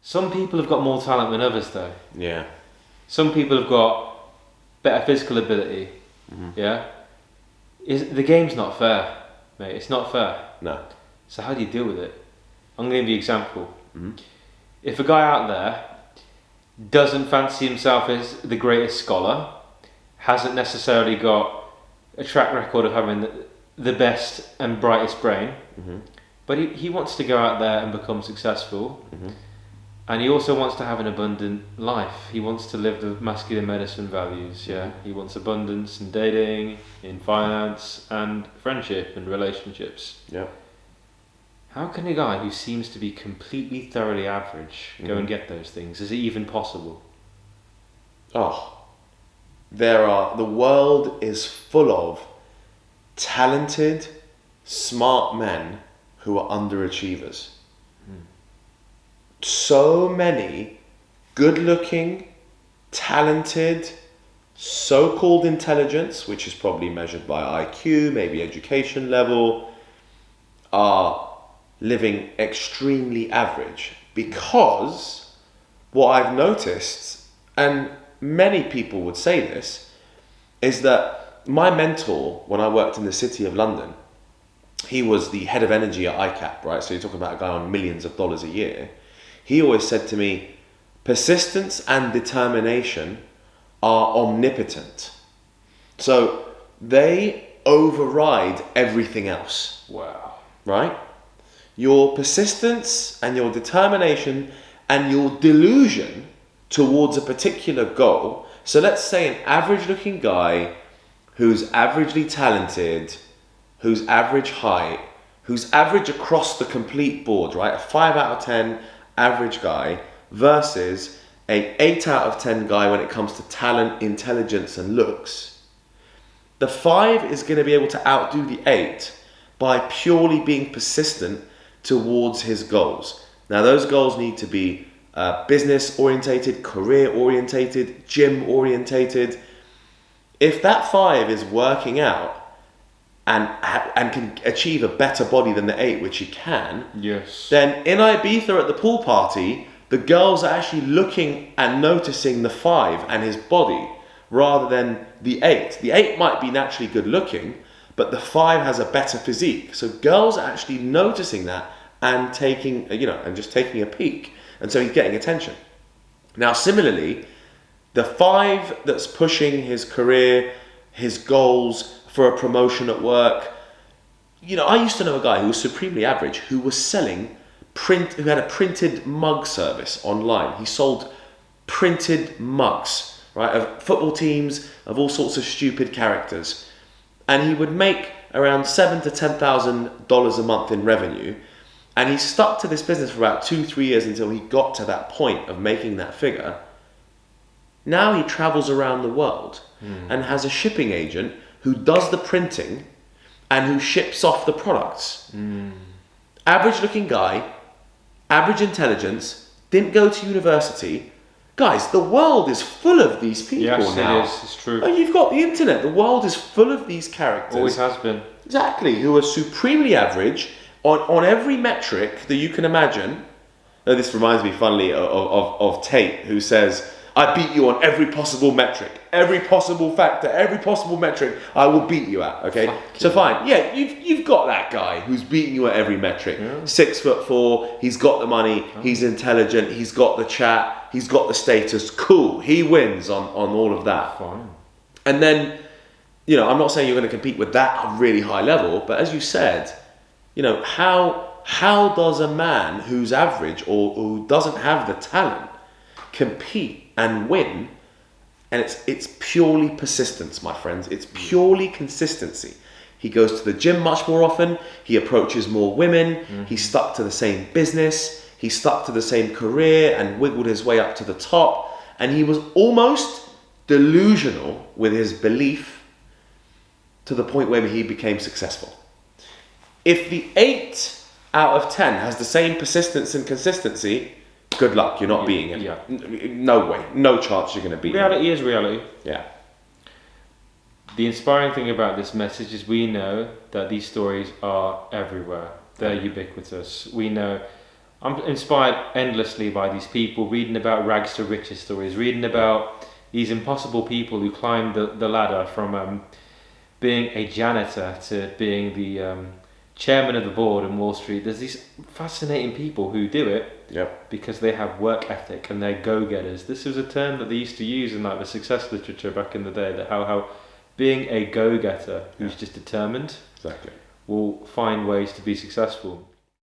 Some people have got more talent than others, though. Yeah. Some people have got better physical ability. Mm-hmm. Yeah. The game's not fair, mate. It's not fair. No. So how do you deal with it? I'm going to give you an example. Mm-hmm. If a guy out there doesn't fancy himself as the greatest scholar, hasn't necessarily got a track record of having the best and brightest brain, Mm-hmm. but he wants to go out there and become successful, Mm-hmm. and he also wants to have an abundant life. He wants to live the masculine medicine values. Yeah, he wants abundance in dating, in finance, and friendship and relationships. Yeah. How can a guy who seems to be completely thoroughly average go and get those things? Is it even possible? Oh, the world is full of talented, smart men who are underachievers. So many good-looking, talented, so-called intelligence, which is probably measured by IQ, maybe education level, are living extremely average, because what I've noticed, and many people would say this, is that my mentor, when I worked in the City of London, he was the head of energy at ICAP, right? So you're talking about a guy on millions of dollars a year. He always said to me, persistence and determination are omnipotent. So they override everything else. Wow. Right? Your persistence and your determination and your delusion towards a particular goal. So let's say an average looking guy who's averagely talented, who's average height, who's average across the complete board, right? A 5 out of 10 average guy versus a 8 out of 10 guy when it comes to talent, intelligence and looks. The 5 is going to be able to outdo the 8 by purely being persistent towards his goals. Now those goals need to be business orientated, career orientated, gym orientated. If that 5 is working out and can achieve a better body than the 8, which he can, Yes. then in Ibiza at the pool party, the girls are actually looking and noticing the 5 and his body rather than the 8. The 8 might be naturally good looking, but the 5 has a better physique. So girls are actually noticing that and taking a peek. And so he's getting attention. Now, similarly, the 5 that's pushing his career, his goals for a promotion at work. I used to know a guy who was supremely average, who was selling who had a printed mug service online. He sold printed mugs, right, of football teams, of all sorts of stupid characters. And he would make around $7,000 to $10,000 a month in revenue. And he stuck to this business for about 2-3 years until he got to that point of making that figure. Now he travels around the world and has a shipping agent who does the printing and who ships off the products. Average looking guy, average intelligence, didn't go to university. Guys, the world is full of these people now. Yes, it is. It's true. And you've got the internet. The world is full of these characters. Always has been. Exactly, who are supremely average on every metric that you can imagine. Now, this reminds me, funnily, of Tate, who says, I beat you on every possible metric, every possible factor, every possible metric I will beat you at, okay? So fine, yeah, you've got that guy who's beating you at every metric. 6'4", he's got the money, he's intelligent, he's got the chat, he's got the status, cool, he wins on all of that. Fine. And then, I'm not saying you're going to compete with that really high level, but as you said, how does a man who's average or who doesn't have the talent compete and win? And it's purely persistence, my friends. It's purely consistency. He goes to the gym much more often. He approaches more women. He stuck to the same business. He stuck to the same career and wiggled his way up to the top. And he was almost delusional with his belief to the point where he became successful. If the 8 out of 10 has the same persistence and consistency, good luck, you're not beating him. Yeah. No way, no chance you're going to beat him. Reality is reality. Yeah. The inspiring thing about this message is we know that these stories are everywhere. They're ubiquitous. We know I'm inspired endlessly by these people, reading about rags to riches stories, reading about these impossible people who climbed the ladder from being a janitor to being the chairman of the board in Wall Street. There's these fascinating people who do it Yep. because they have work ethic and they're go-getters. This was a term that they used to use in like the success literature back in the day, that how being a go-getter who's just determined Exactly. will find ways to be successful.